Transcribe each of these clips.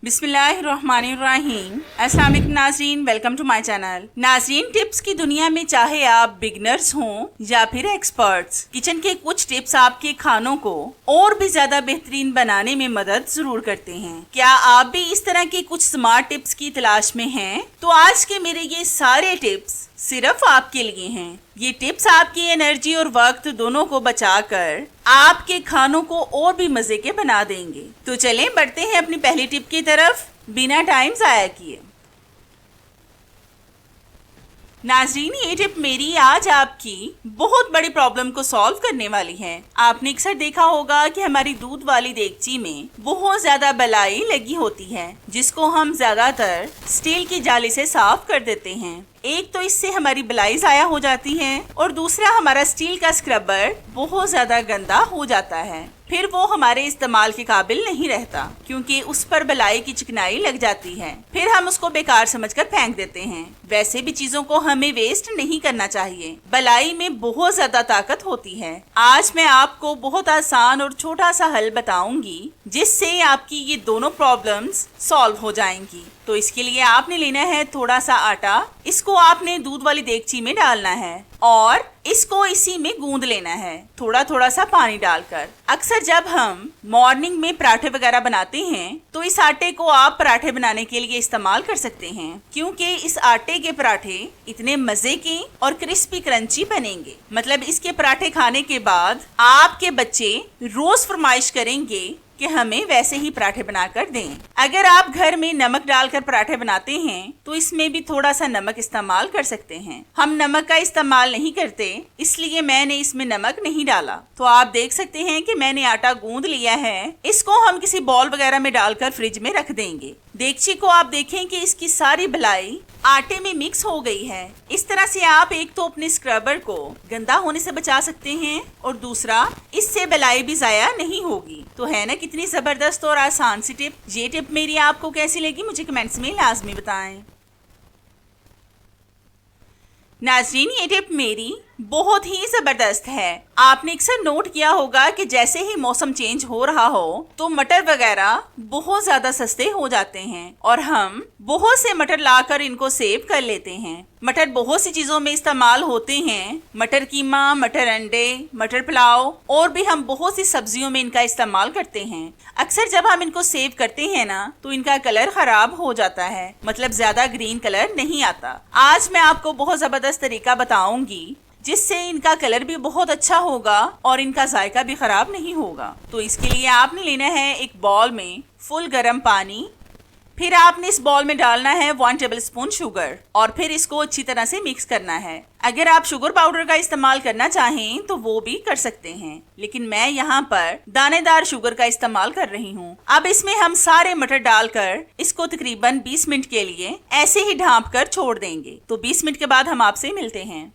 बिस्मिल्लाहिर्रहमानिर्रहीम। अस्सलाम वालेकुम नाज़रीन, वेलकम टू माय चैनल। नाज़रीन, टिप्स की दुनिया में चाहे आप बिगनर्स हों या फिर एक्सपर्ट्स, किचन के कुछ टिप्स आपके खानों को और भी ज्यादा बेहतरीन बनाने में मदद जरूर करते हैं। क्या आप भी इस तरह के कुछ स्मार्ट टिप्स की तलाश में हैं? तो आज के मेरे ये सारे टिप्स सिर्फ आपके लिए हैं। ये टिप्स आपकी एनर्जी और वक्त दोनों को बचाकर आपके खानों को और भी मजे के बना देंगे। तो चलें बढ़ते हैं अपनी पहली टिप की तरफ बिना टाइम जाया किए। नाज़रीन, ये टिप मेरी आज आपकी बहुत बड़ी प्रॉब्लम को सॉल्व करने वाली है। आपने अक्सर देखा होगा कि हमारी दूध वाली देगची में बहुत ज्यादा बलाई लगी होती है, जिसको हम ज्यादातर स्टील की जाली से साफ कर देते हैं। एक तो इससे हमारी बलाई जाया हो जाती है और दूसरा हमारा स्टील का स्क्रबर बहुत ज्यादा गंदा हो जाता है। फिर वो हमारे इस्तेमाल के काबिल नहीं रहता क्योंकि उस पर बलाई की चिकनाई लग जाती है। फिर हम उसको बेकार समझकर फेंक देते हैं। वैसे भी चीजों को हमें वेस्ट नहीं करना चाहिए। बलाई में बहुत ज्यादा ताकत होती है। आज मैं आपको बहुत आसान और छोटा सा हल बताऊंगी जिससे आपकी ये दोनों प्रॉब्लम्स सॉल्व हो जाएंगी। तो इसके लिए आपने लेना है थोड़ा सा आटा। इसको आपने दूध वाली देगची में डालना है और इसको इसी में गूंद लेना है, थोड़ा थोड़ा सा पानी डालकर। अक्सर जब हम मॉर्निंग में पराठे वगैरह बनाते हैं तो इस आटे को आप पराठे बनाने के लिए इस्तेमाल कर सकते हैं, क्योंकि इस आटे के पराठे इतने मजे के और क्रिस्पी क्रंची बनेंगे। मतलब इसके पराठे खाने के बाद आपके बच्चे रोज फरमाइश करेंगे कि हमें वैसे ही पराठे बनाकर दें। अगर आप घर में नमक डालकर पराठे बनाते हैं तो इसमें भी थोड़ा सा नमक इस्तेमाल कर सकते हैं। हम नमक का इस्तेमाल नहीं करते, इसलिए मैंने इसमें नमक नहीं डाला। तो आप देख सकते हैं कि मैंने आटा गूंद लिया है। इसको हम किसी बॉल वगैरह में डालकर फ्रिज में रख देंगे। देगची को आप देखें कि इसकी सारी बलाई आटे में मिक्स हो गई है। इस तरह से आप एक तो अपने स्क्रबर को गंदा होने से बचा सकते हैं और दूसरा इससे बलाई भी जाया नहीं होगी। तो है ना कितनी जबरदस्त और आसान सी टिप। ये टिप मेरी आपको कैसी लगी मुझे कमेंट्स में लाजमी बताएं। नाज़रीन, ये टिप मेरी बहुत ही जबरदस्त है। आपने अक्सर नोट किया होगा कि जैसे ही मौसम चेंज हो रहा हो तो मटर वगैरह बहुत ज्यादा सस्ते हो जाते हैं और हम बहुत से मटर लाकर इनको सेव कर लेते हैं। मटर बहुत सी चीजों में इस्तेमाल होते हैं। मटर कीमा, मटर अंडे, मटर पुलाव और भी हम बहुत सी सब्जियों में इनका इस्तेमाल करते हैं। अक्सर जब हम इनको सेव करते हैं ना तो इनका कलर खराब हो जाता है, मतलब ज्यादा ग्रीन कलर नहीं आता। आज मैं आपको बहुत जबरदस्त तरीका बताऊंगी जिससे इनका कलर भी बहुत अच्छा होगा और इनका जायका भी खराब नहीं होगा। तो इसके लिए आपने लेना है एक बॉल में फुल गर्म पानी। फिर आपने इस बॉल में डालना है 1 टेबलस्पून शुगर और फिर इसको अच्छी तरह से मिक्स करना है। अगर आप शुगर पाउडर का इस्तेमाल करना चाहें तो वो भी कर सकते हैं, लेकिन मैं यहाँ पर दानेदार शुगर का इस्तेमाल कर रही हूँ। अब इसमें हम सारे मटर डालकर इसको तकरीबन 20 मिनट के लिए ऐसे ही ढाँप कर छोड़ देंगे। तो 20 मिनट के बाद हम आपसे मिलते हैं।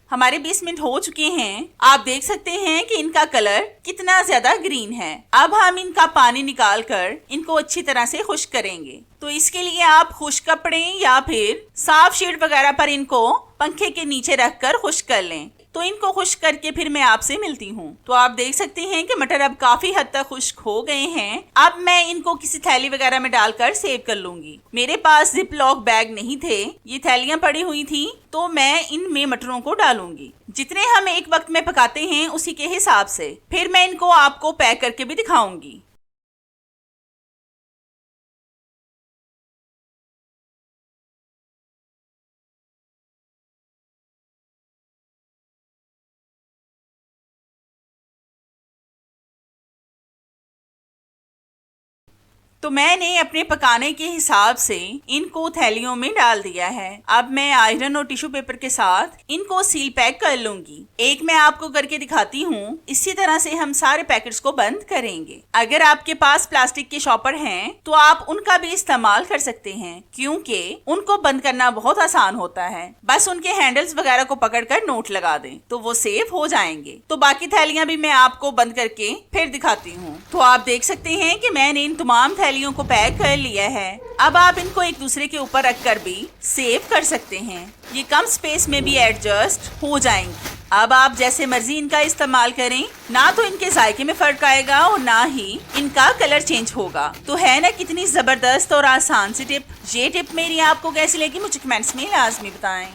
हमारे 20 मिनट हो चुके हैं। आप देख सकते हैं कि इनका कलर कितना ज्यादा ग्रीन है। अब हम इनका पानी निकालकर इनको अच्छी तरह से खुश्क करेंगे। तो इसके लिए आप खुश्क कपड़े या फिर साफ शीट वगैरह पर इनको पंखे के नीचे रखकर खुश्क कर लें। तो इनको खुश्क करके फिर मैं आपसे मिलती हूँ। तो आप देख सकते हैं कि मटर अब काफी हद तक खुश्क हो गए हैं। अब मैं इनको किसी थैली वगैरह में डालकर सेव कर लूंगी। मेरे पास जिप लॉक बैग नहीं थे, ये थैलियां पड़ी हुई थी, तो मैं इनमें मटरों को डालूंगी जितने हम एक वक्त में पकाते हैं उसी के हिसाब से। फिर मैं इनको आपको पैक करके भी दिखाऊंगी। तो मैंने अपने पकाने के हिसाब से इनको थैलियों में डाल दिया है। अब मैं आयरन और टिश्यू पेपर के साथ इनको सील पैक कर लूंगी। एक मैं आपको करके दिखाती हूँ। इसी तरह से हम सारे पैकेट्स को बंद करेंगे। अगर आपके पास प्लास्टिक के शॉपर हैं तो आप उनका भी इस्तेमाल कर सकते हैं, क्योंकि उनको बंद करना बहुत आसान होता है। बस उनके हैंडल्स वगैरह को पकड़कर नोट लगा दें तो वो सेफ हो जाएंगे। तो बाकी थैलियां भी मैं आपको बंद करके फिर दिखाती हूँ। तो आप देख सकते हैं कि मैंने इन तमाम थैलियों को पैक कर लिया है। अब आप इनको एक दूसरे के ऊपर रखकर भी सेव कर सकते हैं। ये कम स्पेस में भी एडजस्ट हो जाएंगी। अब आप जैसे मर्जी इनका इस्तेमाल करें, ना तो इनके जायके में फर्क आएगा और ना ही इनका कलर चेंज होगा। तो है ना कितनी जबरदस्त और आसान सी टिप। ये टिप मेरी आपको कैसी लगी मुझे कमेंट्स में लाजमी बताएं।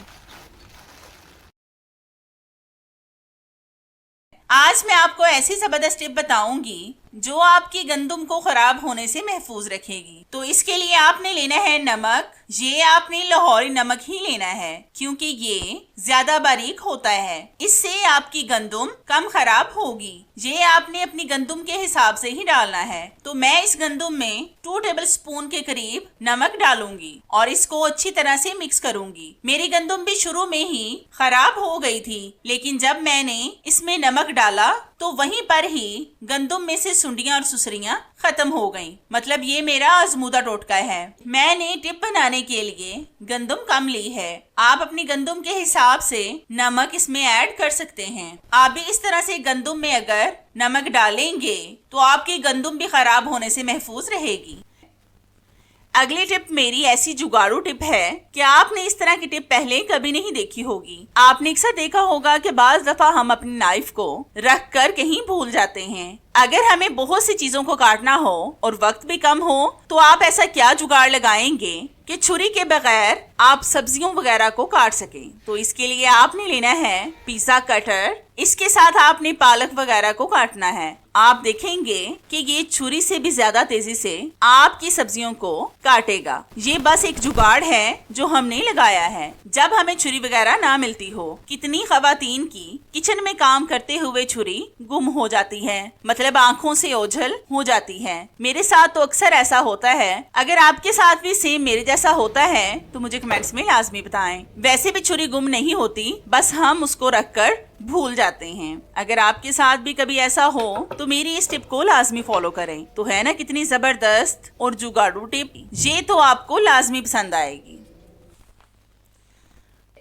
आज मैं आपको ऐसी जबरदस्त टिप बताऊंगी जो आपकी गंदम को खराब होने से महफूज रखेगी। तो इसके लिए आपने लेना है नमक। ये आपने लाहौरी नमक ही लेना है क्योंकि ये ज्यादा बारीक होता है, इससे आपकी गंदम कम खराब होगी। ये आपने अपनी गंदम के हिसाब से ही डालना है। तो मैं इस गंदम में 2 टेबल स्पून के करीब नमक डालूंगी और इसको अच्छी तरह से मिक्स करूंगी। मेरी गंदम भी शुरू में ही खराब हो गई थी, लेकिन जब मैंने इसमें नमक डाला तो वहीं पर ही गंदम में से सुंडियां और सुसरियां खत्म हो गईं। मतलब ये मेरा आजमूदा टोटका है। मैंने टिप बनाने के लिए गंदम कम ली है। आप अपनी गंदम के हिसाब से नमक इसमें ऐड कर सकते हैं। आप भी इस तरह से गंदम में अगर नमक डालेंगे तो आपकी गंदम भी खराब होने से महफूज रहेगी। अगली टिप मेरी ऐसी जुगाड़ू टिप है कि आपने इस तरह की टिप पहले कभी नहीं देखी होगी। आपने अक्सर देखा होगा कि बाज दफा हम अपनी नाइफ को रख कर कहीं भूल जाते हैं। अगर हमें बहुत सी चीजों को काटना हो और वक्त भी कम हो तो आप ऐसा क्या जुगाड़ लगाएंगे कि छुरी के बगैर आप सब्जियों वगैरह को काट सकें। तो इसके लिए आपने लेना है पिज्जा कटर। इसके साथ आपने पालक वगैरह को काटना है। आप देखेंगे कि ये छुरी से भी ज्यादा तेजी से आपकी सब्जियों को काटेगा। ये बस एक जुगाड़ है जो हमने लगाया है जब हमें छुरी वगैरह ना मिलती हो। कितनी खवातीन की किचन में काम करते हुए छुरी गुम हो जाती है, मतलब आंखों से ओझल हो जाती है। मेरे साथ तो अक्सर ऐसा होता है। अगर आपके साथ भी सेम मेरे जैसा होता है तो मुझे कमेंट्स में लाजमी बताएं। वैसे भी छुरी गुम नहीं होती, बस हम उसको रखकर भूल जाते हैं। अगर आपके साथ भी कभी ऐसा हो तो मेरी इस टिप को लाजमी फॉलो करें। तो है ना कितनी जबरदस्त और जुगाड़ू टिप। ये तो आपको लाजमी पसंद आएगी।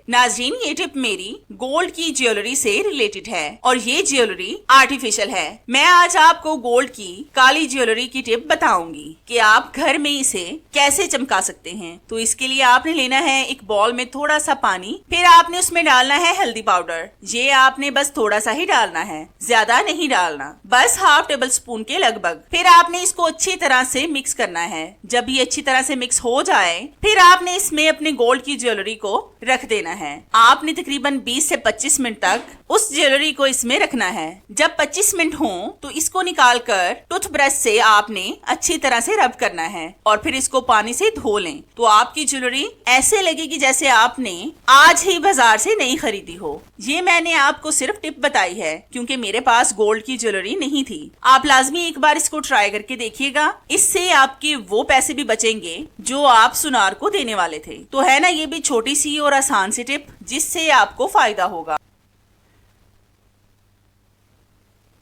नाज़रीन, ये टिप मेरी गोल्ड की ज्वेलरी से रिलेटेड है और ये ज्वेलरी आर्टिफिशियल है। मैं आज आपको गोल्ड की काली ज्वेलरी की टिप बताऊंगी कि आप घर में इसे कैसे चमका सकते हैं। तो इसके लिए आपने लेना है एक बॉल में थोड़ा सा पानी, फिर आपने उसमें डालना है हल्दी पाउडर। ये आपने बस थोड़ा सा ही डालना है, ज्यादा नहीं डालना, बस ½ टेबल स्पून के लगभग। फिर आपने इसको अच्छी तरह से मिक्स करना है। जब ये अच्छी तरह से मिक्स हो जाए फिर आपने इसमें अपने गोल्ड की ज्वेलरी को रख देना है। आपने तकरीबन 20 से 25 मिनट तक उस ज्वेलरी को इसमें रखना है। जब 25 मिनट हो तो इसको निकालकर टूथब्रश से आपने अच्छी तरह से रब करना है और फिर इसको पानी से धो लें। तो आपकी ज्वेलरी ऐसे लगेगी जैसे आपने आज ही बाजार से नई खरीदी हो। ये मैंने आपको सिर्फ टिप बताई है क्योंकि मेरे पास गोल्ड की ज्वेलरी नहीं थी। आप लाजमी एक बार इसको ट्राई करके देखिएगा। इससे आपके वो पैसे भी बचेंगे जो आप सुनार को देने वाले थे। तो है ना ये भी छोटी सी और आसान सी टिप जिससे आपको फायदा होगा।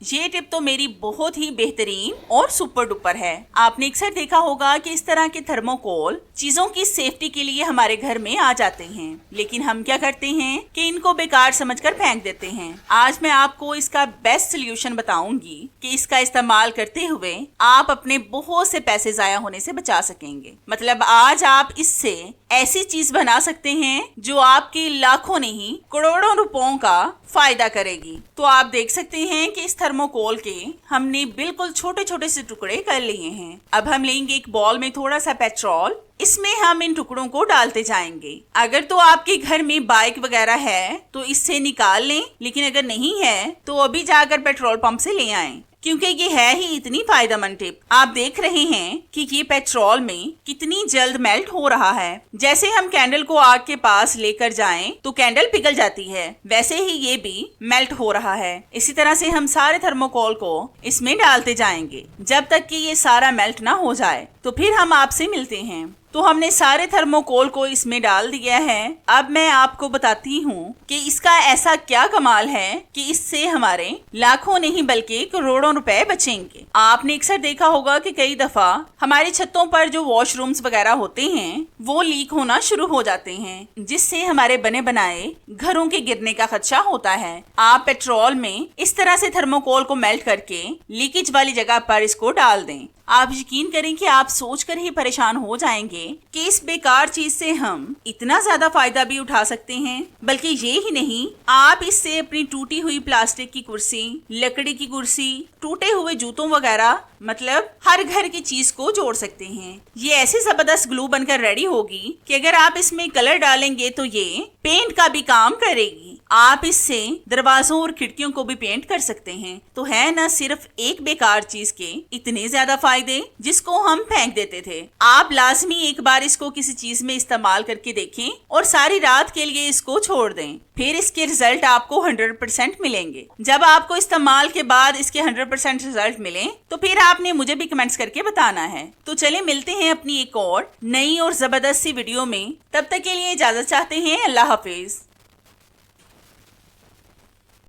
ये टिप तो मेरी बहुत ही बेहतरीन और सुपर डुपर है। आपने अक्सर देखा होगा कि इस तरह के थर्मोकोल चीजों की सेफ्टी के लिए हमारे घर में आ जाते हैं, लेकिन हम क्या करते हैं कि इनको बेकार समझकर फेंक देते हैं। आज मैं आपको इसका बेस्ट सोल्यूशन बताऊंगी कि इसका इस्तेमाल करते हुए आप अपने बहुत से पैसे जाया होने से बचा सकेंगे। मतलब आज आप इससे ऐसी चीज बना सकते हैं जो आपके लाखों नहीं करोड़ों रुपयों का फायदा करेगी। तो आप देख सकते हैं कि इस थर्मोकोल के हमने बिल्कुल छोटे छोटे से टुकड़े कर लिए हैं। अब हम लेंगे एक बॉल में थोड़ा सा पेट्रोल, इसमें हम इन टुकड़ों को डालते जाएंगे। अगर तो आपके घर में बाइक वगैरह है तो इससे निकाल लें, लेकिन अगर नहीं है तो अभी जाकर पेट्रोल पंप से ले आएं क्योंकि ये है ही इतनी फायदेमंद टिप। आप देख रहे हैं कि ये पेट्रोल में कितनी जल्द मेल्ट हो रहा है। जैसे हम कैंडल को आग के पास लेकर जाएं तो कैंडल पिघल जाती है, वैसे ही ये भी मेल्ट हो रहा है। इसी तरह से हम सारे थर्मोकोल को इसमें डालते जाएंगे जब तक कि ये सारा मेल्ट ना हो जाए। तो फिर हम आपसे मिलते हैं। तो हमने सारे थर्मोकोल को इसमें डाल दिया है। अब मैं आपको बताती हूँ कि इसका ऐसा क्या कमाल है कि इससे हमारे लाखों नहीं बल्कि करोड़ों रुपए बचेंगे। आपने अक्सर देखा होगा कि कई दफा हमारी छतों पर जो वॉशरूम्स वगैरह होते हैं वो लीक होना शुरू हो जाते हैं, जिससे हमारे बने बनाए घरों के गिरने का खदशा होता है। आप पेट्रोल में इस तरह से थर्मोकोल को मेल्ट करके लीकेज वाली जगह पर इसको डाल दें। आप यकीन करें कि आप सोचकर ही परेशान हो जाएंगे कि इस बेकार चीज से हम इतना ज्यादा फायदा भी उठा सकते हैं। बल्कि ये ही नहीं, आप इससे अपनी टूटी हुई प्लास्टिक की कुर्सी, लकड़ी की कुर्सी, टूटे हुए जूतों वगैरह, मतलब हर घर की चीज को जोड़ सकते हैं। ये ऐसी जबरदस्त ग्लू बनकर रेडी होगी कि अगर आप इसमें कलर डालेंगे तो ये पेंट का भी काम करेगी। आप इससे दरवाजों और खिड़कियों को भी पेंट कर सकते हैं। तो है ना सिर्फ एक बेकार चीज के इतने ज्यादा फायदे जिसको हम फेंक देते थे। आप लाजमी एक बार इसको किसी चीज में इस्तेमाल करके देखें और सारी रात के लिए इसको छोड़ दें, फिर इसके रिजल्ट आपको 100% मिलेंगे। जब आपको इस्तेमाल के बाद इसके 100% रिजल्ट मिले तो फिर आपने मुझे भी कमेंट्स करके बताना है। तो चले मिलते हैं अपनी एक और नई और जबरदस्त सी वीडियो में। तब तक के लिए इजाजत चाहते हैं। अल्लाह हाफिज।